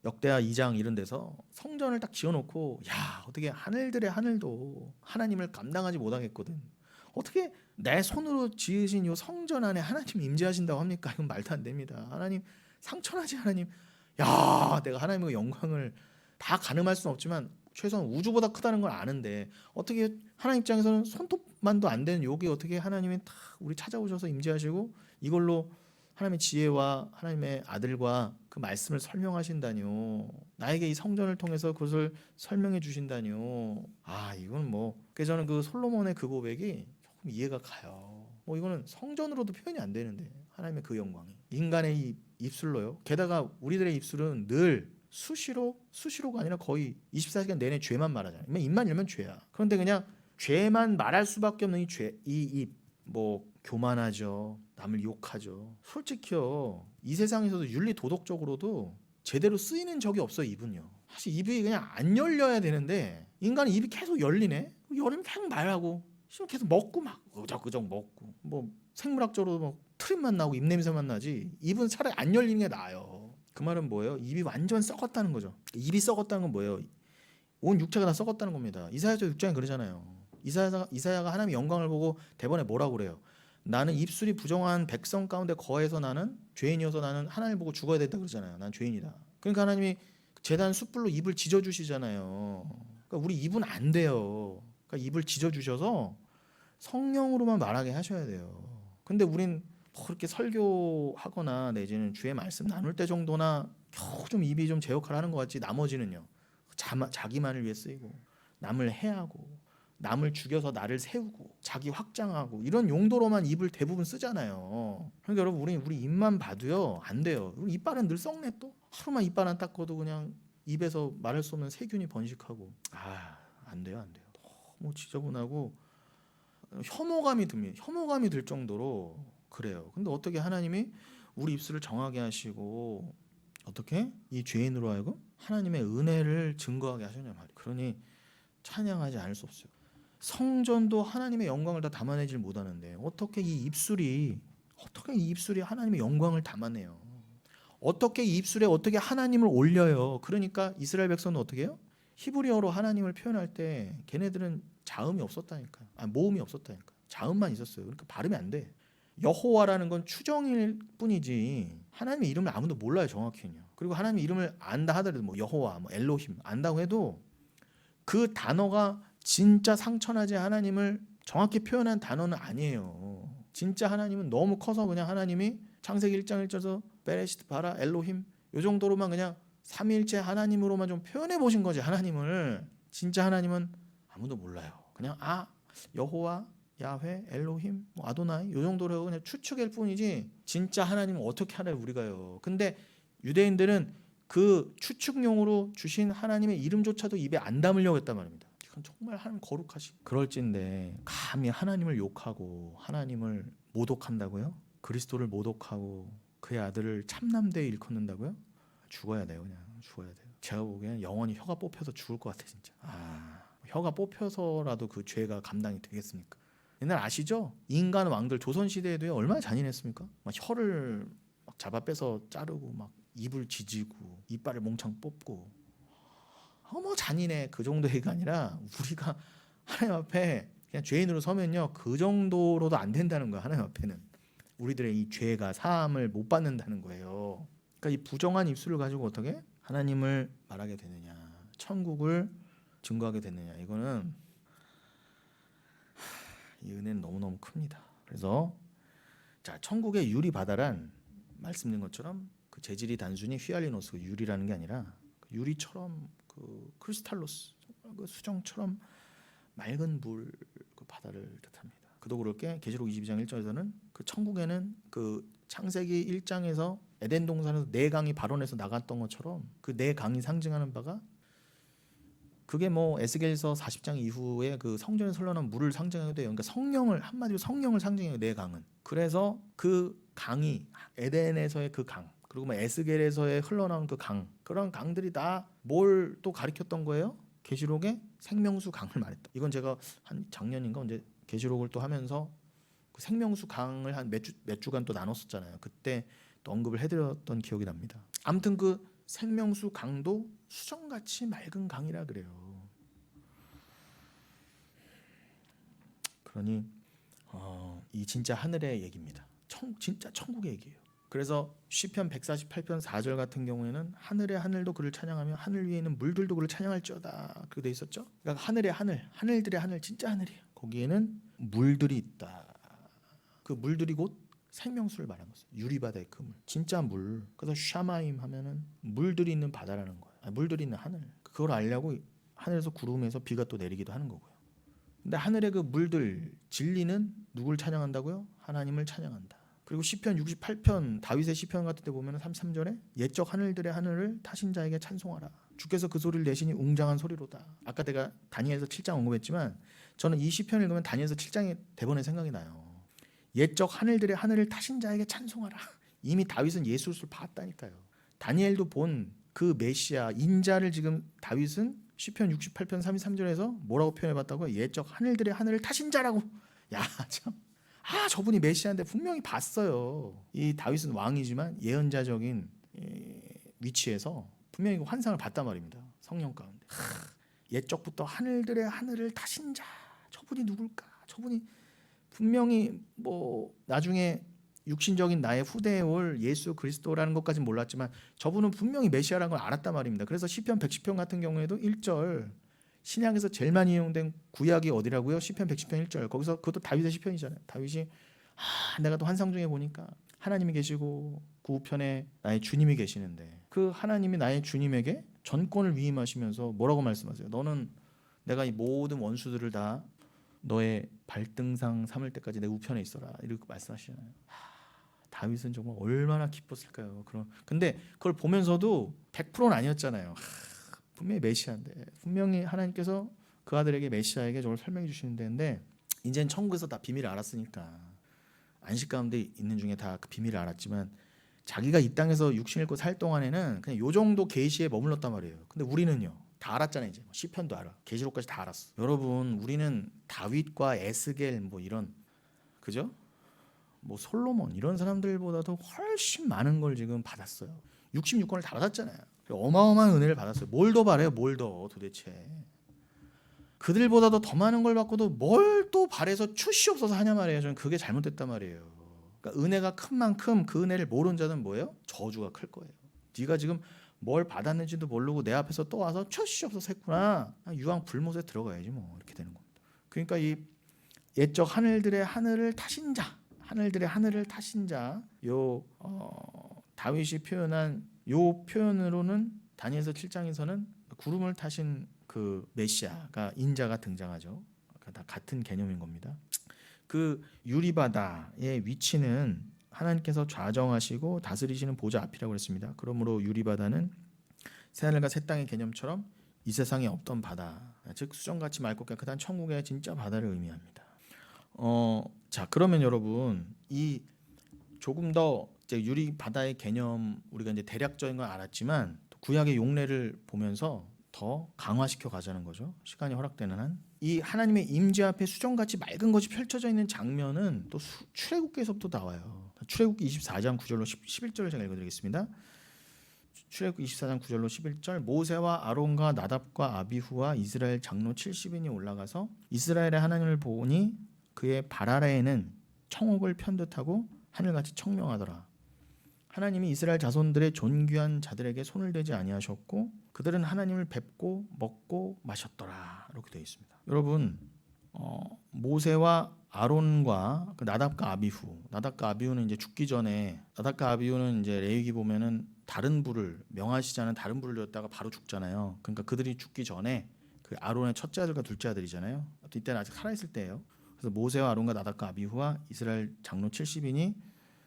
역대하 2장 이런 데서 성전을 딱 지어놓고 어떻게 하늘들의 하늘도 하나님을 감당하지 못하겠거든. 어떻게 내 손으로 지으신 이 성전 안에 하나님 임재하신다고 합니까? 이건 말도 안 됩니다. 하나님 상천하지 하나님. 내가 하나님의 영광을 다 가늠할 수는 없지만 최소한 우주보다 크다는 걸 아는데 어떻게 하나님 입장에서는 손톱만도 안 되는 요게 어떻게 하나님이 다 우리 찾아오셔서 임재하시고 이걸로 하나님의 지혜와 하나님의 아들과 그 말씀을 설명하신다뇨. 나에게 이 성전을 통해서 그것을 설명해 주신다뇨. 이건 뭐. 그래서 저는 그 솔로몬의 그 고백이 조금 이해가 가요. 뭐 이거는 성전으로도 표현이 안 되는데 하나님의 그 영광이 인간의 이 입술로요. 게다가 우리들의 입술은 늘 수시로가 아니라 거의 24시간 내내 죄만 말하잖아요. 입만 열면 죄야. 그런데 그냥 죄만 말할 수밖에 없는 이 죄, 뭐 교만하죠. 남을 욕하죠. 솔직히요. 이 세상에서도 윤리 도덕적으로도 제대로 쓰이는 적이 없어요. 입은요. 사실 입이 그냥 안 열려야 되는데 인간은 입이 계속 열리네. 열리면 계속 말하고 계속 먹고 막 어적그적 먹고 뭐 생물학적으로 뭐 트림만 나고 입냄새만 나지 입은 차라리 안 열리는 게 나아요. 그 말은 뭐예요? 입이 완전 썩었다는 거죠. 입이 썩었다는 건 뭐예요? 온 육체가 다 썩었다는 겁니다. 이사야서 6장에 그러잖아요. 이사야가 하나님의 영광을 보고 대번에 뭐라고 그래요? 나는 입술이 부정한 백성 가운데 거해서 나는 죄인이어서 나는 하나님을 보고 죽어야 된다 그러잖아요. 난 죄인이다. 그러니까 하나님이 제단 숯불로 입을 찢어주시잖아요. 그러니까 우리 입은 안 돼요. 그러니까 입을 찢어주셔서 성령으로만 말하게 하셔야 돼요. 근데 우린 뭐 그렇게 설교하거나 내지는 주의 말씀 나눌 때 정도나 겨우 좀 입이 좀 제 역할을 하는 것 같지 나머지는요. 자기만을 위해 쓰이고 남을 해하고 남을 죽여서 나를 세우고 자기 확장하고 이런 용도로만 입을 대부분 쓰잖아요. 그러니까 여러분 우리 입만 봐도요 안 돼요. 우리 이빨은 늘 썩네 또. 하루만 이빨 안 닦아도 그냥 입에서 말할 수 없는 세균이 번식하고 안 돼요. 너무 지저분하고 혐오감이 듭니다. 혐오감이 들 정도로 그래요. 근데 어떻게 하나님이 우리 입술을 정하게 하시고 어떻게 이 죄인으로 하여금 하나님의 은혜를 증거하게 하셨냐 말이에요. 그러니 찬양하지 않을 수 없어요. 성전도 하나님의 영광을 다 담아내질 못하는데 어떻게 이 입술이 하나님의 영광을 담아내요? 어떻게 이 입술에 어떻게 하나님을 올려요? 그러니까 이스라엘 백성은 어떻게 해요? 히브리어로 하나님을 표현할 때 걔네들은 자음이 없었다니까요. 모음이 없었다니까요. 자음만 있었어요. 그러니까 발음이 안 돼. 여호와라는 건 추정일 뿐이지 하나님의 이름을 아무도 몰라요 정확히는요. 그리고 하나님의 이름을 안다 하더라도 뭐 여호와, 뭐 엘로힘 안다고 해도 그 단어가 진짜 상천하지 하나님을 정확히 표현한 단어는 아니에요. 진짜 하나님은 너무 커서 그냥 하나님이 창세기 1장 1절에서 베레시트 바라 엘로힘 요 정도로만 그냥 삼위일체 하나님으로만 좀 표현해 보신 거지. 하나님을 진짜 하나님은 아무도 몰라요. 그냥 여호와, 야훼, 엘로힘, 뭐 아도나이 요 정도로 그냥 추측일 뿐이지 진짜 하나님은 어떻게 알아요 우리가요. 근데 유대인들은 그 추측용으로 주신 하나님의 이름조차도 입에 안 담으려고 했단 말입니다. 이건 정말 하나님 거룩하시. 그럴진데 감히 하나님을 욕하고 하나님을 모독한다고요? 그리스도를 모독하고 그의 아들을 참남되에 일컫는다고요? 죽어야 돼요. 그냥 죽어야 돼요. 제가 보기에는 영원히 혀가 뽑혀서 죽을 것 같아 진짜. 혀가 뽑혀서라도 그 죄가 감당이 되겠습니까? 옛날 아시죠? 인간 왕들 조선시대에도요 얼마나 잔인했습니까? 막 혀를 막 잡아 빼서 자르고 막 입을 지지고 이빨을 몽창 뽑고 뭐 잔인해. 그 정도 얘기가 아니라 우리가 하나님 앞에 그냥 죄인으로 서면요 그 정도로도 안 된다는 거야. 하나님 앞에는 우리들의 이 죄가 사함을 못 받는다는 거예요. 그러니까 이 부정한 입술을 가지고 어떻게 하나님을 말하게 되느냐, 천국을 증거하게 되느냐, 이거는 이 은혜는 너무너무 큽니다. 그래서 자, 천국의 유리 바다란 말씀드린 것처럼 그 재질이 단순히 휘알리노스 유리라는 게 아니라 그 유리처럼 그 크리스탈로스 그 수정처럼 맑은 물 그 바다를 뜻합니다. 그도 그럴 게 계시록 22장 1절에서는 그 천국에는 그 창세기 1장에서 에덴 동산에서 네 강이 발원해서 나갔던 것처럼 그 네 강이 상징하는 바가 그게 뭐 에스겔서 40장 이후에 그 성전에 흘러나온 물을 상징하게 돼요. 그러니까 성령을 한마디로 성령을 상징해요. 네 강은. 그래서 그 강이 에덴에서의 그 강, 그리고 뭐 에스겔에서의 흘러나온 그 강, 그런 강들이 다 뭘 또 가리켰던 거예요? 계시록의 생명수 강을 말했다. 이건 제가 한 작년인가 언제 계시록을 또 하면서 그 생명수 강을 한 몇 주간 또 나눴었잖아요. 그때 또 언급을 해드렸던 기억이 납니다. 아무튼 그 생명수 강도 수정같이 맑은 강이라 그래요. 그러니 이 진짜 하늘의 얘기입니다. 진짜 천국의 얘기예요. 그래서 시편 148편 4절 같은 경우에는 하늘의 하늘도 그를 찬양하며 하늘 위에 있는 물들도 그를 찬양할지어다. 그렇게 돼 있었죠. 그러니까 하늘의 하늘, 하늘들의 하늘, 진짜 하늘이에요. 거기에는 물들이 있다. 그 물들이 곧 생명수를 말하는 거죠. 유리바다의 그 물, 진짜 물. 그래서 샤마임 하면은 물들이 있는 바다라는 거예요. 물들이 있는 하늘. 그걸 알려고 하늘에서 구름에서 비가 또 내리기도 하는 거고요. 근데 하늘의 그 물들 진리는 누굴 찬양한다고요? 하나님을 찬양한다. 그리고 시편 68편 다윗의 시편 같은 데 보면 33절에 옛적 하늘들의 하늘을 타신 자에게 찬송하라. 주께서 그 소리를 내시니 웅장한 소리로다. 아까 내가 다니엘서 7장 언급했지만 저는 이 시편을 읽으면 다니엘서 7장의 대본에 생각이 나요. 옛적 하늘들의 하늘을 타신 자에게 찬송하라. 이미 다윗은 예수를 봤다니까요. 다니엘도 본 그 메시아 인자를 지금 다윗은 시편 68편 33절에서 뭐라고 표현해봤다고요? 옛적 하늘들의 하늘을 타신 자라고. 야 참. 저분이 메시아인데 분명히 봤어요. 이 다윗은 왕이지만 예언자적인 위치에서 분명히 환상을 봤단 말입니다. 성령 가운데. 옛적부터 하늘들의 하늘을 타신 자. 저분이 누굴까? 저분이 분명히 뭐 나중에 육신적인 나의 후대에 올 예수 그리스도라는 것까지는 몰랐지만 저분은 분명히 메시아라는 걸 알았단 말입니다. 그래서 시편 110편 같은 경우에도 1절 신약에서 제일 많이 이용된 구약이 어디라고요? 시편 110편 1절. 거기서 그것도 다윗의 시편이잖아요. 다윗이 내가 또 환상 중에 보니까 하나님이 계시고 그 우편에 나의 주님이 계시는데 그 하나님이 나의 주님에게 전권을 위임하시면서 뭐라고 말씀하세요? 너는 내가 이 모든 원수들을 다 너의 발등상 삼을 때까지 내 우편에 있어라. 이렇게 말씀하시잖아요. 다윗은 정말 얼마나 기뻤을까요? 근데 그걸 보면서도 100%는 아니었잖아요. 분명히 메시아인데 분명히 하나님께서 그 아들에게 메시아에게 저걸 설명해 주시는데 이제는 천국에서 다 비밀을 알았으니까 안식 가운데 있는 중에 다 그 비밀을 알았지만 자기가 이 땅에서 육신 잃고 살 동안에는 그냥 요 정도 계시에 머물렀단 말이에요. 근데 우리는요 다 알았잖아요. 이제 시편도 알아, 계시록까지 다 알았어. 여러분 우리는 다윗과 에스겔 뭐 이런 그죠? 뭐 솔로몬 이런 사람들보다도 훨씬 많은 걸 지금 받았어요. 66권을 다 받았잖아요. 어마어마한 은혜를 받았어요. 뭘 더 바래요? 뭘 더 도대체. 그들보다도 더 많은 걸 받고도 뭘 또 바래서 출시 없어서 하냐 말이에요. 저는 그게 잘못됐단 말이에요. 그러니까 은혜가 큰 만큼 그 은혜를 모르는 자는 뭐예요? 저주가 클 거예요. 네가 지금 뭘 받았는지도 모르고 내 앞에서 또 와서 출시 없어서 했구나. 유황 불못에 들어가야지 뭐 이렇게 되는 겁니다. 그러니까 이 옛적 하늘들의 하늘을 타신 자, 하늘들의 하늘을 타신 자, 다윗이 표현한 요 표현으로는 다니엘서 7장에서는 구름을 타신 그 메시아가 인자가 등장하죠. 그러니까 다 같은 개념인 겁니다. 그 유리바다의 위치는 하나님께서 좌정하시고 다스리시는 보좌 앞이라고 했습니다. 그러므로 유리바다는 새하늘과 새 땅의 개념처럼 이 세상에 없던 바다, 즉 수정같이 맑고 깨끗한 천국의 진짜 바다를 의미합니다. 자 그러면 여러분 이 조금 더 이제 유리 바다의 개념 우리가 이제 대략적인 건 알았지만 구약의 용례를 보면서 더 강화시켜 가자는 거죠. 시간이 허락되는 한. 이 하나님의 임재 앞에 수정같이 맑은 것이 펼쳐져 있는 장면은 또 출애굽기에서부터 나와요. 출애굽기 24장 9절로 11절을 제가 읽어드리겠습니다. 출애굽기 24장 9절로 11절 모세와 아론과 나답과 아비후와 이스라엘 장로 70인이 올라가서 이스라엘의 하나님을 보니 그의 발 아래에는 청옥을 편듯하고 하늘같이 청명하더라. 하나님이 이스라엘 자손들의 존귀한 자들에게 손을 대지 아니하셨고 그들은 하나님을 뵙고 먹고 마셨더라. 이렇게 되어 있습니다. 여러분 모세와 아론과 그 나답과 아비후, 나답과 아비후는 이제 죽기 전에 나답과 아비후는 이제 레위기 보면은 다른 불을 명하시지 않은 다른 불을 렸다가 바로 죽잖아요. 그러니까 그들이 죽기 전에 그 아론의 첫째 아들과 둘째 아들이잖아요. 이때는 아직 살아있을 때예요. 그래서 모세와 아론과 나답과 아비후와 이스라엘 장로 70인이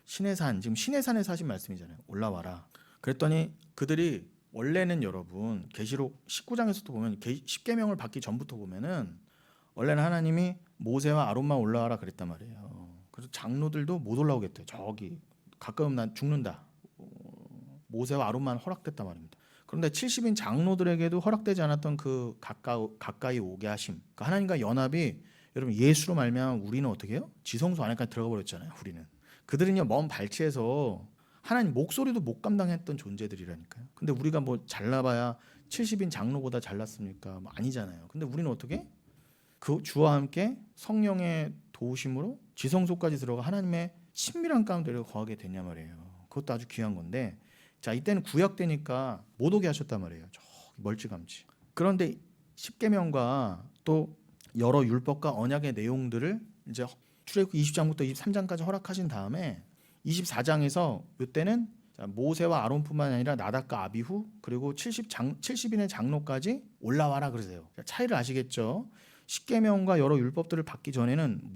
시내산, 지금 시내산에 사신 말씀이잖아요. 올라와라. 그랬더니 그들이 원래는 여러분 계시록 19장에서도 보면 10계명을 받기 전부터 보면은 원래는 하나님이 모세와 아론만 올라와라 그랬단 말이에요. 그래서 장로들도 못 올라오겠대. 저기 가까우면 난 죽는다. 모세와 아론만 허락됐단 말입니다. 그런데 70인 장로들에게도 허락되지 않았던 그 가까이 오게 하심. 그러니까 하나님과 연합이 여러분 예수로 말미암아 우리는 어떻게 해요? 지성소 안에까지 들어가 버렸잖아요. 우리는. 그들은요 먼 발치에서 하나님 목소리도 못 감당했던 존재들이라니까요. 근데 우리가 뭐 잘나봐야 70인 장로보다 잘났습니까? 뭐 아니잖아요. 근데 우리는 어떻게? 그 주와 함께 성령의 도우심으로 지성소까지 들어가 하나님의 친밀한 가운데 거하게 됐냐 말이에요. 그것도 아주 귀한 건데 자 이때는 구약 때니까 못 오게 하셨단 말이에요. 저기 멀찌감치. 그런데 10계명과 또 여러 율법과 언약의 내용들을 이제 출애굽기 20장부터 23장까지 허락하신 다음에 24장에서 이때는 모세와 아론뿐만 아니라 나답과 아비후 그리고 70인의 장로까지 올라와라 그러세요. 차이를 아시겠죠? 십계명과 여러 율법들을 받기 전에는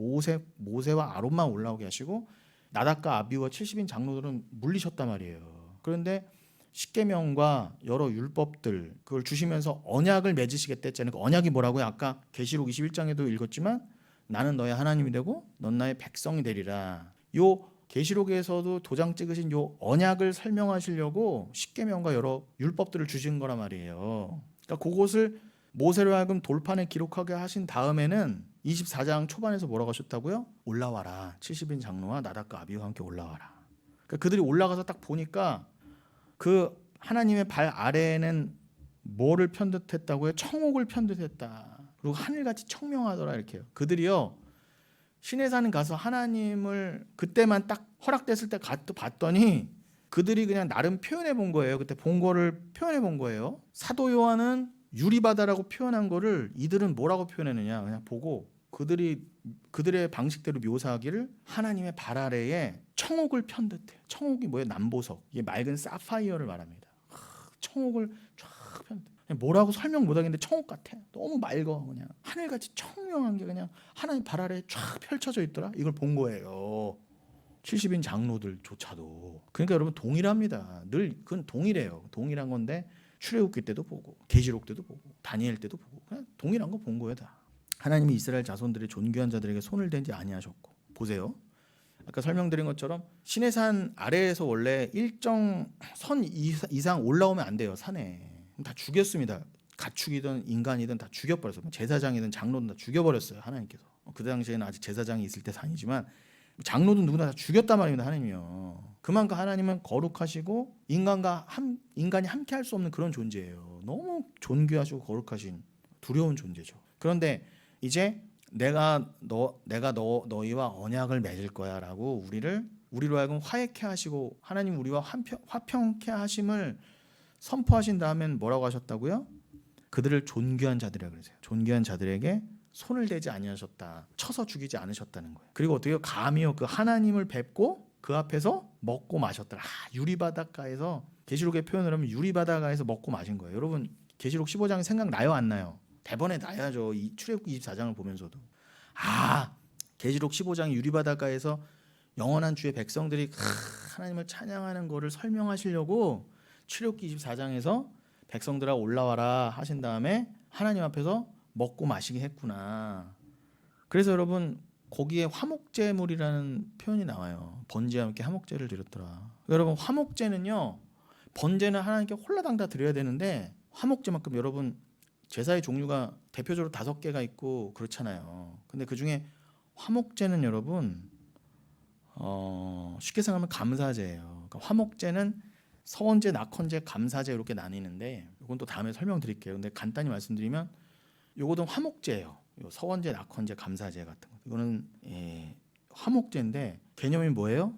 모세와 아론만 올라오게 하시고 나답과 아비후와 70인 장로들은 물리셨단 말이에요. 그런데 십계명과 여러 율법들 그걸 주시면서 언약을 맺으시겠다 했잖아요. 그 언약이 뭐라고요? 아까 계시록 21장에도 읽었지만 나는 너의 하나님이 되고 넌 나의 백성이 되리라. 요 계시록에서도 도장 찍으신 요 언약을 설명하시려고 십계명과 여러 율법들을 주신 거란 말이에요. 그러니까 그것을 모세로 하여금 돌판에 기록하게 하신 다음에는 24장 초반에서 뭐라고 하셨다고요? 올라와라. 70인 장로와 나답과 아비후와 함께 올라와라. 그러니까 그들이 올라가서 딱 보니까 그 하나님의 발 아래에는 뭐를 편듯했다고요? 청옥을 편듯했다. 그리고 하늘같이 청명하더라 이렇게요. 그들이요 시내산 가서 하나님을 그때만 딱 허락됐을 때 봤더니 그들이 그냥 나름 표현해 본 거예요. 그때 본 거를 표현해 본 거예요. 사도 요한은 유리바다라고 표현한 거를 이들은 뭐라고 표현했느냐 그냥 보고 그들의 방식대로 묘사하기를 하나님의 발 아래에 청옥을 편듯해. 청옥이 뭐예요? 남보석. 이게 맑은 사파이어를 말합니다. 청옥을 쫙 편듯해. 뭐라고 설명 못하겠는데 청옥 같아. 너무 맑어 그냥 하늘같이 청명한 게 그냥 하나님 발 아래에 쫙 펼쳐져 있더라. 이걸 본 거예요. 70인 장로들조차도. 그러니까 여러분 동일합니다. 늘 그건 동일해요. 동일한 건데 출애굽기 때도 보고 계시록 때도 보고 다니엘 때도 보고 그냥 동일한 거 본 거예요 다. 하나님이 이스라엘 자손들의 존귀한 자들에게 손을 댄지 아니하셨고 보세요. 아까 설명드린 것처럼 시내산 아래에서 원래 일정 선 이상 올라오면 안 돼요. 산에. 다 죽였습니다. 가축이든 인간이든 다 죽여버렸어요. 제사장이든 장로든 다 죽여버렸어요. 하나님께서. 그 당시에는 아직 제사장이 있을 때 산이지만 장로든 누구나 다 죽였단 말입니다. 하나님이요. 그만큼 하나님은 거룩하시고 인간이 함께 할 수 없는 그런 존재예요. 너무 존귀하시고 거룩하신 두려운 존재죠. 그런데 이제 내가 너희와 언약을 맺을 거야라고 우리로 하여금 화해케 하시고 하나님 우리와 화평케 하심을 선포하신 다음엔 뭐라고 하셨다고요? 그들을 존귀한 자들이라고 그러세요. 존귀한 자들에게 손을 대지 아니하셨다. 쳐서 죽이지 않으셨다는 거예요. 그리고 어떻게 감히요 그 하나님을 뵙고 그 앞에서 먹고 마셨더라. 유리바닷가에서 계시록의 표현을 하면 유리바닷가에서 먹고 마신 거예요. 여러분 계시록 15장이 생각나요 안 나요? 대번에 나야죠. 이 출애굽기 24장을 보면서도 계시록 15장이 유리바닷가에서 영원한 주의 백성들이 하나님을 찬양하는 거를 설명하시려고 출애굽기 24장에서 백성들아 올라와라 하신 다음에 하나님 앞에서 먹고 마시게 했구나. 그래서 여러분 거기에 화목제물이라는 표현이 나와요. 번제와 함께 화목제를 드렸더라. 여러분 화목제는요 번제는 하나님께 홀라당 다 드려야 되는데 화목제만큼 여러분 제사의 종류가 대표적으로 5개가 있고 그렇잖아요. 근데 그 중에 화목제는 여러분 쉽게 생각하면 감사제예요. 그러니까 화목제는 서원제, 낙헌제, 감사제 이렇게 나뉘는데 이건 또 다음에 설명드릴게요. 근데 간단히 말씀드리면 요거는 화목제예요. 서원제, 낙헌제, 감사제 같은 거. 이거는 화목제인데 개념이 뭐예요?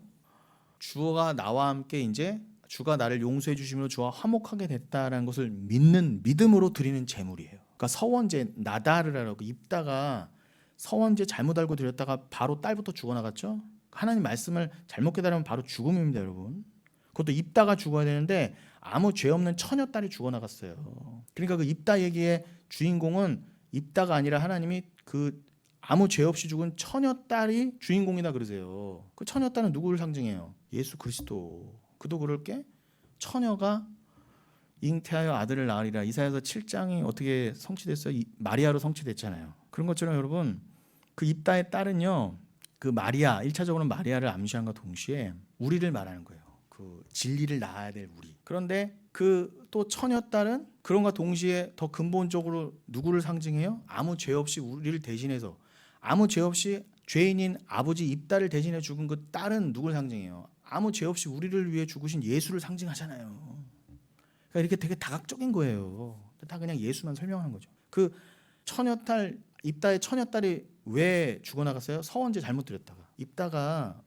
주가 나와 함께 이제 주가 나를 용서해 주심으로 주와 화목하게 됐다라는 것을 믿음으로 드리는 제물이에요. 그러니까 서원제 나다르라고 입다가 서원제 잘못 알고 드렸다가 바로 딸부터 죽어나갔죠. 하나님 말씀을 잘못 깨달으면 바로 죽음입니다, 여러분. 그것도 입다가 죽어야 되는데 아무 죄 없는 처녀 딸이 죽어나갔어요. 그러니까 그 입다 얘기의 주인공은 입다가 아니라 하나님이 그 아무 죄 없이 죽은 처녀 딸이 주인공이다 그러세요. 그 처녀 딸은 누구를 상징해요? 예수 그리스도. 그도 그럴 게 처녀가 잉태하여 아들을 낳으리라. 이사야서 7장이 어떻게 성취됐어요? 마리아로 성취됐잖아요. 그런 것처럼 여러분 그 입다의 딸은요 그 마리아 1차적으로는 마리아를 암시한과 동시에 우리를 말하는 거예요. 그 진리를 낳아야 될 우리. 그런데 그 또 처녀 딸은 그런과 동시에 더 근본적으로 누구를 상징해요? 아무 죄 없이 우리를 대신해서 아무 죄 없이 죄인인 아버지 입다를 대신해 죽은 그 딸은 누굴 상징해요? 아무 죄 없이 우리를 위해 죽으신 예수를 상징하잖아요. 그러니까 이렇게 되게 다각적인 거예요. 다 그냥 예수만 설명하는 거죠. 그 처녀딸 입다의 처녀딸이 왜 죽어나갔어요? 서원제 잘못 드렸다가. 입다가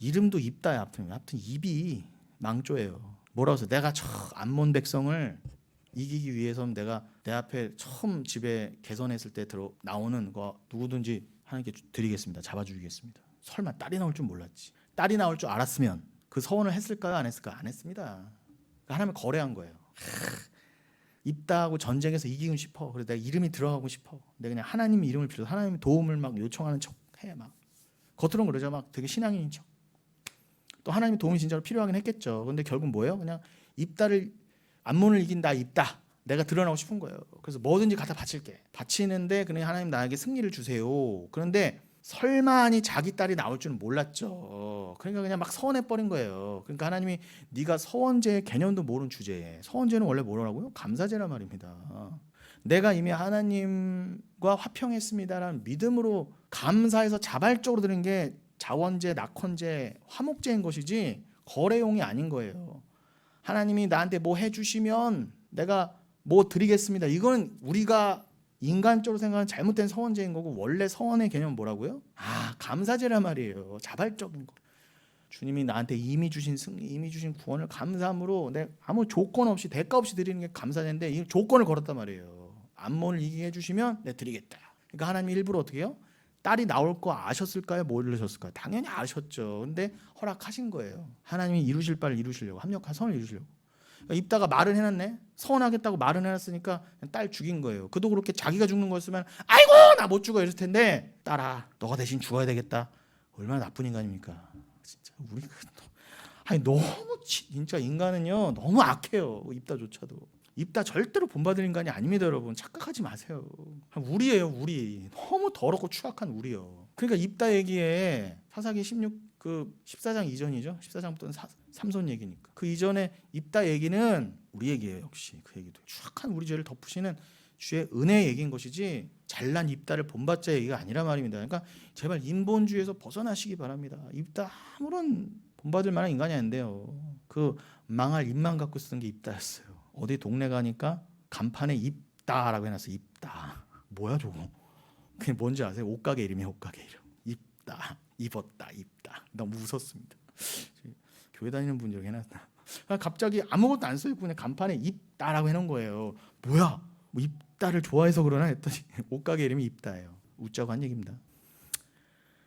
이름도 입다야. 아무튼 입이 망조예요. 뭐라고 해서 내가 저 암몬 백성을 이기기 위해서는 내가 내 앞에 처음 집에 개선했을 때 나오는 거 누구든지 하나님께 드리겠습니다. 잡아주겠습니다. 설마 딸이 나올 줄 몰랐지. 딸이 나올 줄 알았으면 그 서원을 했을까요? 안 했을까요? 안 했습니다. 하나님을 거래한 거예요. 입다하고 전쟁에서 이기고 싶어. 그래서 내가 이름이 들어가고 싶어. 내가 그냥 하나님 이름을 빌어서 하나님 도움을 막 요청하는 척해. 막 겉으로는 그러죠. 막 되게 신앙인인 척. 또 하나님의 도움이 진짜로 필요하긴 했겠죠. 근데 결국 뭐예요? 그냥 입다를 암몬을 이긴다. 입다. 내가 드러나고 싶은 거예요. 그래서 뭐든지 갖다 바칠게. 바치는데 그냥 하나님 나에게 승리를 주세요. 그런데 설마니 자기 딸이 나올 줄은 몰랐죠. 그러니까 그냥 막 서원해 버린 거예요. 그러니까 하나님이 네가 서원제의 개념도 모르는 주제에, 서원제는 원래 뭐라고요? 감사제란 말입니다. 내가 이미 하나님과 화평했습니다라는 믿음으로 감사해서 자발적으로 드린 게 자원제, 낙헌제, 화목제인 것이지 거래용이 아닌 거예요. 하나님이 나한테 뭐 해주시면 내가 뭐 드리겠습니다. 이건 우리가 인간적으로 생각하는 잘못된 서원제인 거고, 원래 서원의 개념은 뭐라고요? 감사제란 말이에요. 자발적인 거. 주님이 나한테 이미 주신 승리, 이미 주신 구원을 감사함으로 내 아무 조건 없이 대가 없이 드리는 게 감사제인데, 이 조건을 걸었단 말이에요. 암몬을 이기게 해주시면 내가 드리겠다. 그러니까 하나님이 일부러 어떻게 해요? 딸이 나올 거 아셨을까요? 모르셨을까요? 당연히 아셨죠. 근데 허락하신 거예요. 하나님이 이루실 바를 이루시려고, 합력한 선을 이루시려고. 그러니까 입다가 말은 해놨네. 서원하겠다고 말은 해놨으니까 딸 죽인 거예요. 그도 그렇게 자기가 죽는 거였으면 아이고 나 못 죽어 이랬을 텐데, 딸아 너가 대신 죽어야 되겠다. 얼마나 나쁜 인간입니까? 진짜 우리 아니 너무 진짜 인간은요 너무 악해요. 입다조차도. 입다 절대로 본받을 인간이 아닙니다, 여러분. 착각하지 마세요. 우리예요, 우리. 너무 더럽고 추악한 우리요. 그러니까 입다 얘기에 사사기 14장 이전이죠. 14장부터는 삼손 얘기니까. 그 이전에 입다 얘기는 우리 얘기예요, 역시. 그 얘기도 추악한 우리 죄를 덮으시는 주의 은혜 얘기인 것이지 잘난 입다를 본받자 얘기가 아니라 말입니다. 그러니까 제발 인본주의에서 벗어나시기 바랍니다. 입다 아무런 본받을 만한 인간이 아닌데요. 그 망할 입만 갖고 쓴 게 입다였어요. 어디 동네 가니까 간판에 입다라고 해놨어. 입다. 뭐야 저거? 그게 뭔지 아세요? 옷가게 이름이에요. 옷가게 이름. 입다. 입었다. 입다. 너무 웃었습니다. 교회 다니는 분들 해놨다. 갑자기 아무것도 안 써있고 그냥 간판에 입다라고 해놓은 거예요. 뭐야? 뭐 입다를 좋아해서 그러나 했더니 옷가게 이름이 입다예요. 웃자고 한 얘기입니다.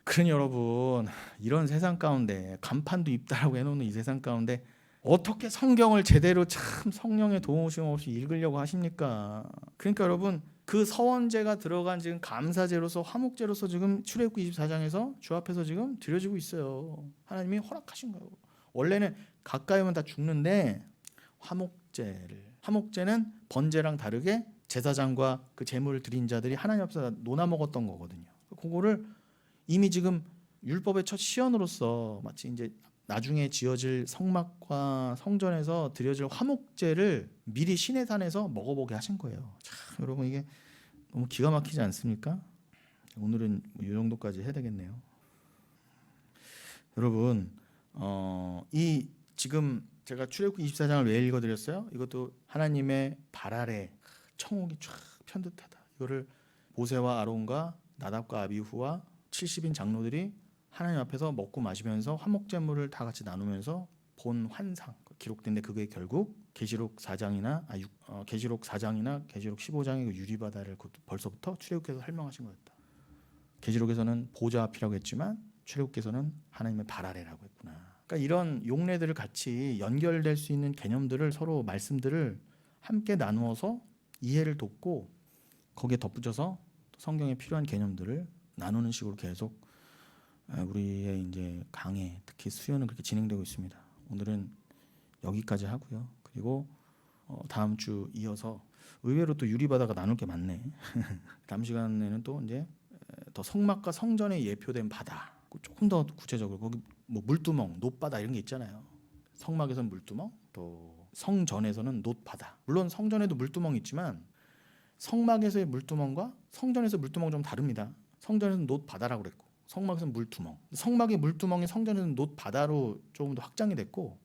그러니 여러분, 이런 세상 가운데 간판도 입다라고 해놓는 이 세상 가운데 어떻게 성경을 제대로 참 성령의 도우심 없이 읽으려고 하십니까? 그러니까 여러분, 그 서원제가 들어간 지금 감사제로서 화목제로서 지금 출애굽기 24장에서 주 앞에서 지금 드려지고 있어요. 하나님이 허락하신 거예요. 원래는 가까이 오면 다 죽는데 화목제는 번제랑 다르게 제사장과 그 제물을 드린 자들이 하나님 앞에서 논아 먹었던 거거든요. 그거를 이미 지금 율법의 첫 시연으로서 마치 이제 나중에 지어질 성막과 성전에서 드려질 화목제를 미리 시내산에서 먹어보게 하신 거예요. 참 여러분, 이게 너무 기가 막히지 않습니까? 오늘은 이 정도까지 해야 되겠네요. 여러분, 이 지금 제가 출애굽기 24장을 왜 읽어드렸어요? 이것도 하나님의 발 아래 청옥이 쫙 편듯하다. 이거를 모세와 아론과 나답과 아비후와 70인 장로들이 하나님 앞에서 먹고 마시면서 화목제물을 다 같이 나누면서 본 환상 기록된데, 그게 결국 계시록 4장이나 계시록 15장의 그 유리바다를 벌써부터 출애굽께서 설명하신 거였다. 계시록에서는 보좌 앞이라고 했지만 출애굽께서는 하나님의 발 아래라고 했구나. 그러니까 이런 용례들을 같이 연결될 수 있는 개념들을, 서로 말씀들을 함께 나누어서 이해를 돕고 거기에 덧붙여서 성경에 필요한 개념들을 나누는 식으로 계속 우리의 이제 강해, 특히 수요는 그렇게 진행되고 있습니다. 오늘은 여기까지 하고요. 그리고 다음 주 이어서 의외로 또 유리바다가 나눌 게 많네. 다음 시간에는 또 이제 더 성막과 성전에 예표된 바다, 조금 더 구체적으로 거기 뭐 물두멍, 놋바다 이런 게 있잖아요. 성막에서는 물두멍, 또 성전에서는 놋바다. 물론 성전에도 물두멍이 있지만 성막에서의 물두멍과 성전에서 물두멍 좀 다릅니다. 성전에서는 놋바다라고 그랬고 성막에서는 물두멍. 성막의 물두멍이 성전에는 놋바다로 조금 더 확장이 됐고,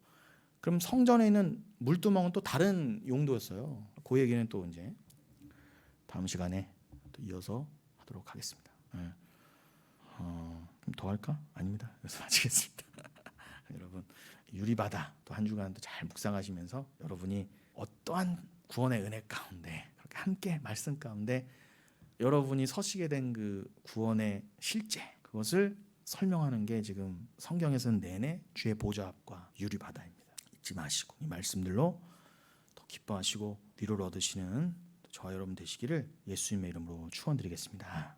그럼 성전에 있는 물두멍은 또 다른 용도였어요. 그 얘기는 또 이제 다음 시간에 또 이어서 하도록 하겠습니다. 네. 더 할까? 아닙니다. 그래서 마치겠습니다. 여러분, 유리바다 또 한 주간 또 잘 묵상하시면서 여러분이 어떠한 구원의 은혜 가운데, 그렇게 함께 말씀 가운데 여러분이 서시게 된 그 구원의 실제, 그것을 설명하는 게 지금 성경에서는 내내 주의 보좌 앞과 유리바다입니다. 잊지 마시고 이 말씀들로 더 기뻐하시고 위로를 얻으시는 저와 여러분 되시기를 예수님의 이름으로 축원드리겠습니다.